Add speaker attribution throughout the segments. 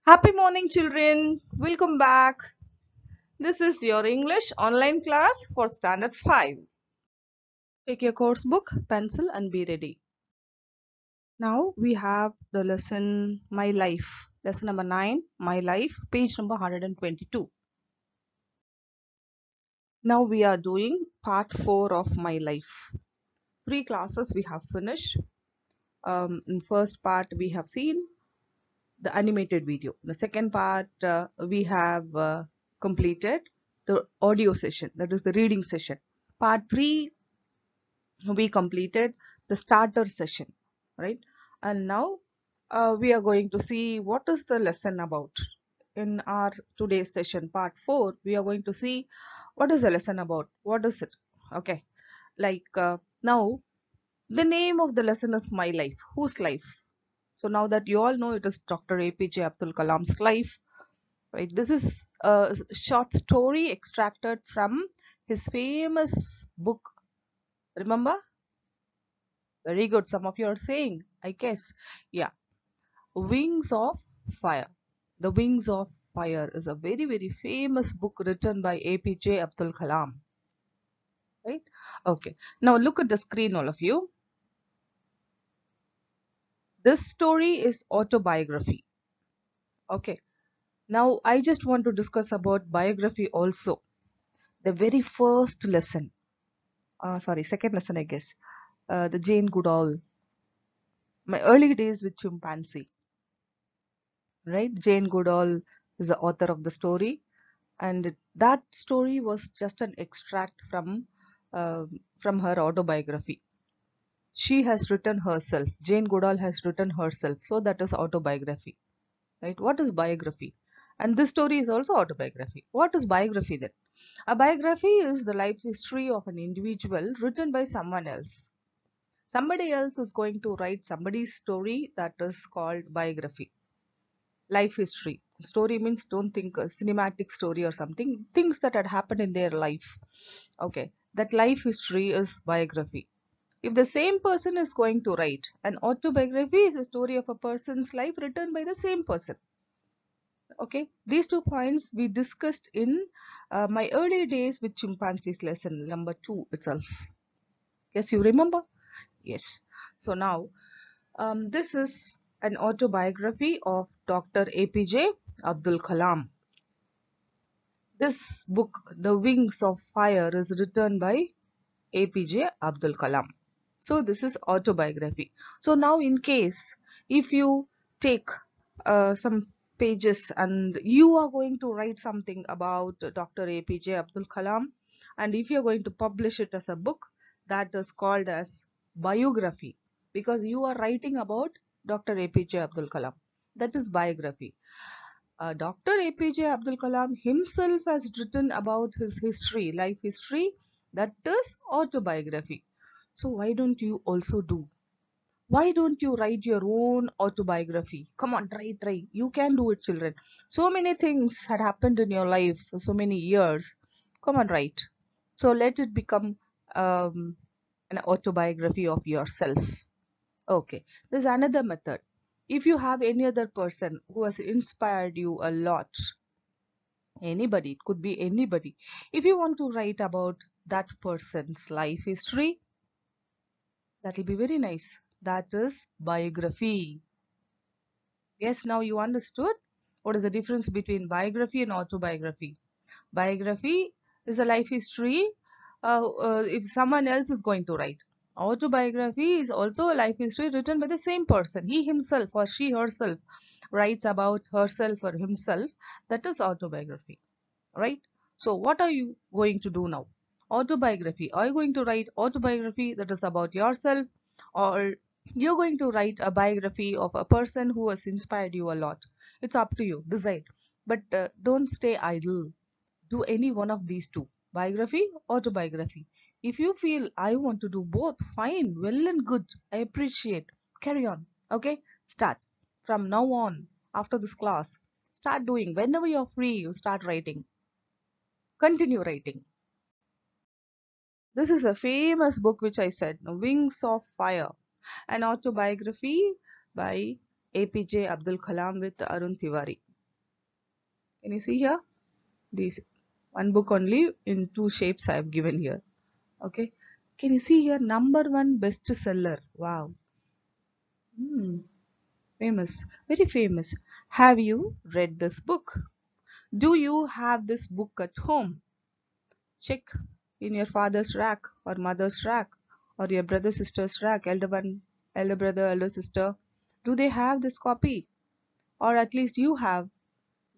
Speaker 1: Happy morning, children. Welcome back. This is your English online class for Standard 5. Take your course book, pencil, and be ready. Now we have the lesson My Life. Lesson number 9, My Life, page number 122. Now we are doing part 4 of My Life. 3 classes we have finished. In first part we have seen the animated video. The second part we have completed the audio session, that is the reading session. Part 3 we completed the starter session, right? And now we are going to see what is the lesson about. In our today's session, part 4, we are going to see what is the lesson about, what is it. Okay, like now the name of the lesson is My Life. Whose life? So now that you all know, it is Dr. APJ Abdul Kalam's life, right? This is a short story extracted from his famous book. Remember? Very good. Some of you are saying, I guess. Yeah. Wings of Fire. The Wings of Fire is a very, very famous book written by APJ Abdul Kalam. Right? Okay. Now look at the screen, all of you. This story is autobiography. Okay. Now I just want to discuss about biography also. The very first lesson. Second lesson, I guess. The Jane Goodall. My early days with chimpanzee. Right? Jane Goodall is the author of the story, and that story was just an extract uh, from her autobiography. She has written herself. Jane Goodall has written herself, so that is autobiography. Right? What is biography? And this story is also autobiography. What is biography then? A biography is the life history of an individual written by someone else. Somebody else is going to write somebody's story, that is called biography. Life history. Story means, don't think a cinematic story or something, things that had happened in their life. Okay, that life history is biography. If the same person is going to write, an autobiography is a story of a person's life written by the same person. Okay, these 2 points we discussed in my early days with chimpanzees lesson number 2 itself. Yes, you remember? Yes. So now this is an autobiography of Dr. APJ Abdul Kalam. This book, The Wings of Fire, is written by APJ Abdul Kalam. So this is autobiography. So now in case if you take some pages and you are going to write something about Dr. APJ Abdul Kalam, and if you are going to publish it as a book, that is called as biography, because you are writing about Dr. APJ Abdul Kalam. That is biography. Dr. APJ Abdul Kalam himself has written about his history, life history, that is autobiography. So why don't you also do? Why don't you write your own autobiography? Come on, try. You can do it, children. So many things had happened in your life for so many years. Come on, write. So let it become an autobiography of yourself. Okay, there's another method. If you have any other person who has inspired you a lot, anybody, it could be anybody. If you want to write about that person's life history, that will be very nice. That is biography. Yes, now you understood what is the difference between biography and autobiography. Biography is a life history if someone else is going to write. Autobiography is also a life history written by the same person. He himself or she herself writes about herself or himself. That is autobiography, right? So what are you going to do now? Autobiography. Are you going to write autobiography that is about yourself, or you're going to write a biography of a person who has inspired you a lot? It's up to you. Decide. But don't stay idle. Do any one of these two. Biography, autobiography. If you feel I want to do both, fine, well and good. I appreciate. Carry on. Okay? Start. From now on, after this class, start doing. Whenever you're free, you start writing. Continue writing. This is a famous book which I said, Wings of Fire, an autobiography by APJ Abdul Kalam with Arun Tiwari. Can you see here? These one book only in two shapes I have given here. Okay. Can you see here? Number one bestseller. Wow. Hmm. Famous. Very famous. Have you read this book? Do you have this book at home? Check in your father's rack or mother's rack or your brother sister's rack, elder one, elder brother, elder sister. Do they have this copy? Or at least you have,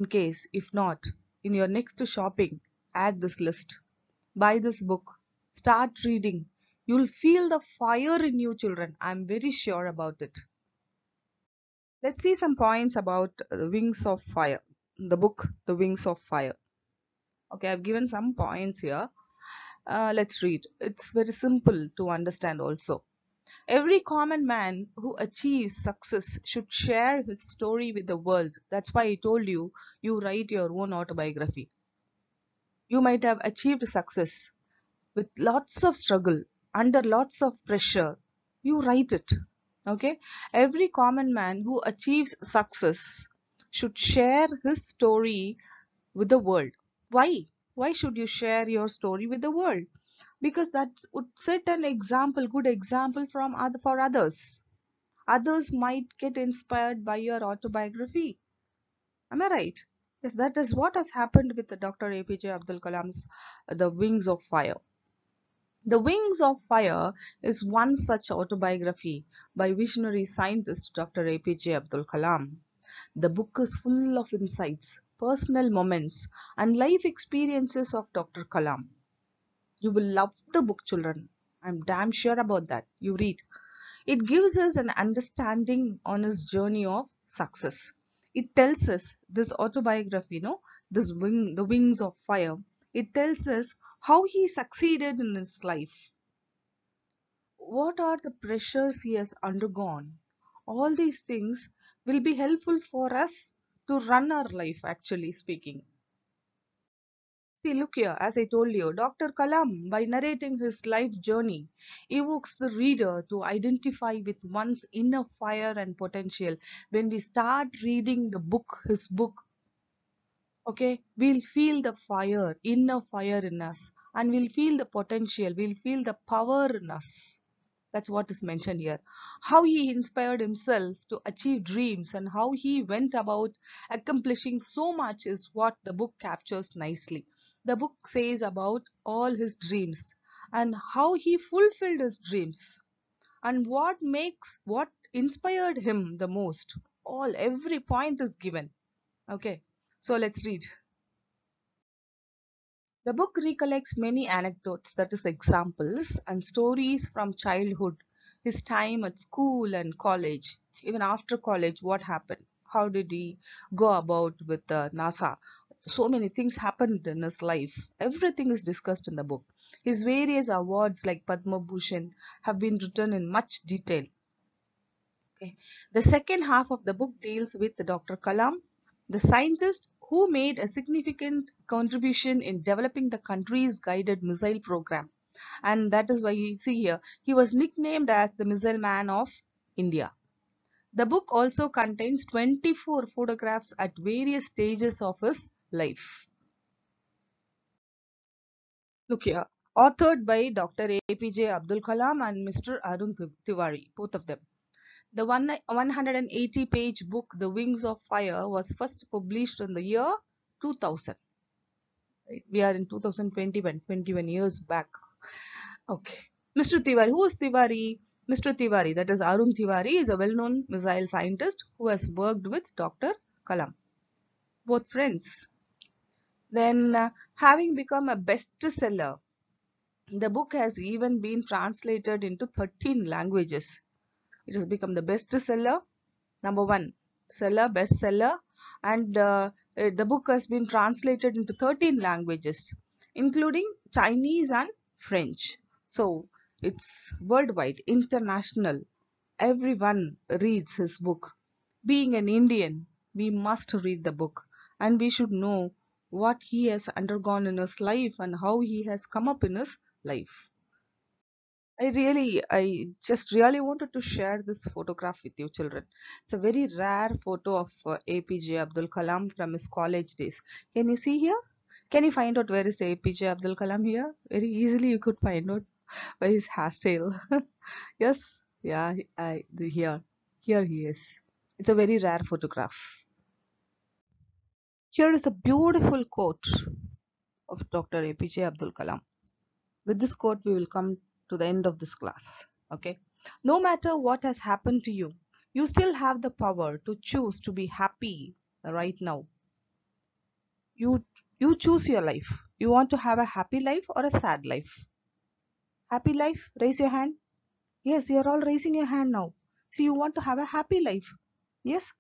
Speaker 1: in case, if not, in your next shopping, add this list. Buy this book. Start reading. You'll feel the fire in you, children. I'm very sure about it. Let's see some points about the Wings of Fire. The book, The Wings of Fire. Okay, I've given some points here. Let's read. It's very simple to understand also. Every common man who achieves success should share his story with the world. That's why I told you, you write your own autobiography. You might have achieved success with lots of struggle, under lots of pressure. You write it. Okay? Every common man who achieves success should share his story with the world. Why? Why should you share your story with the world? Because that would set an example, good example for others. Others might get inspired by your autobiography. Am I right? Yes, that is what has happened with the Dr. APJ Abdul Kalam's The Wings of Fire. The Wings of Fire is one such autobiography by visionary scientist Dr. APJ Abdul Kalam. The book is full of insights, personal moments, and life experiences of Dr. Kalam. You will love the book, children. I'm damn sure about that. You read. It gives us an understanding on his journey of success. It tells us this autobiography, the Wings of Fire. It tells us how he succeeded in his life. What are the pressures he has undergone? All these things will be helpful for us to run our life, actually speaking. See, look here, as I told you, Dr. Kalam, by narrating his life journey, evokes the reader to identify with one's inner fire and potential. When we start reading his book, okay, we'll feel the fire, inner fire in us, and we'll feel the potential, we'll feel the power in us. That's what is mentioned here. How he inspired himself to achieve dreams and how he went about accomplishing so much is what the book captures nicely. The book says about all his dreams and how he fulfilled his dreams and what inspired him the most. Every point is given. Okay, so let's read. The book recollects many anecdotes, that is, examples and stories from childhood, his time at school and college, even after college, what happened, how did he go about with NASA. So many things happened in his life. Everything is discussed in the book. His various awards like Padma Bhushan have been written in much detail. Okay. The second half of the book deals with Dr. Kalam, the scientist who made a significant contribution in developing the country's guided missile program. And that is why you see here, he was nicknamed as the Missile Man of India. The book also contains 24 photographs at various stages of his life. Look here, authored by Dr. APJ Abdul Kalam and Mr. Arun Tiwari, both of them. The 180-page book, The Wings of Fire, was first published in the year 2000. Right? We are in 2021, 21 years back. Okay. Mr. Tiwari. Who is Tiwari? Mr. Tiwari, that is Arun Tiwari, is a well-known missile scientist who has worked with Dr. Kalam. Both friends. Then, having become a bestseller, the book has even been translated into 13 languages. It has become the bestseller. Number one, bestseller, and the book has been translated into 13 languages, including Chinese and French. So it's worldwide, international. Everyone reads his book. Being an Indian, we must read the book and we should know what he has undergone in his life and how he has come up in his life. I just really wanted to share this photograph with you, children. It's a very rare photo of APJ Abdul Kalam from his college days. Can you see here? Can you find out where is APJ Abdul Kalam here? Very easily you could find out by his hairstyle. Yes, yeah, here he is. It's a very rare photograph. Here is a beautiful quote of Dr. APJ Abdul Kalam. With this quote, we will come to the end of this class. Okay. No matter what has happened to you, you still have the power to choose to be happy right now. You you choose your life. You want to have a happy life or a sad life? Happy life? Raise your hand. Yes, you're all raising your hand now. So you want to have a happy life. Yes.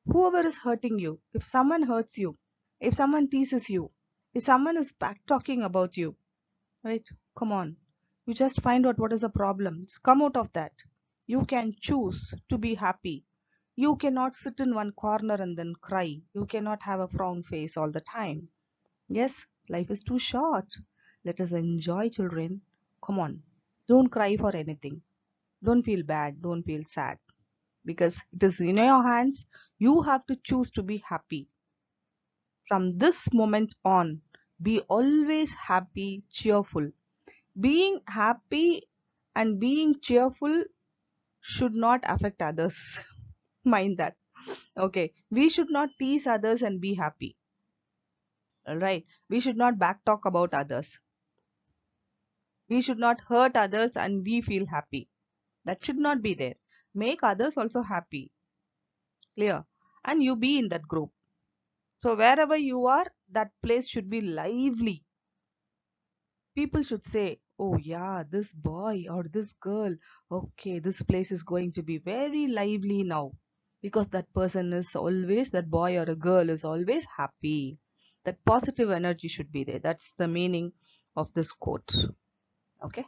Speaker 1: Whoever is hurting you, if someone hurts you, if someone teases you, if someone is back talking about you, right? Come on. You just find out what is the problem. Just come out of that. You can choose to be happy. You cannot sit in one corner and then cry. You cannot have a frown face all the time. Yes, life is too short. Let us enjoy, children. Come on. Don't cry for anything. Don't feel bad. Don't feel sad. Because it is in your hands. You have to choose to be happy. From this moment on, be always happy, cheerful. Being happy and being cheerful should not affect others. Mind that. Okay. We should not tease others and be happy. All right. We should not backtalk about others. We should not hurt others and we feel happy. That should not be there. Make others also happy. Clear. And you be in that group. So wherever you are, that place should be lively. People should say, oh yeah, this boy or this girl, okay, this place is going to be very lively now, because that person is always, that boy or a girl is always happy. That positive energy should be there. That's the meaning of this quote. Okay.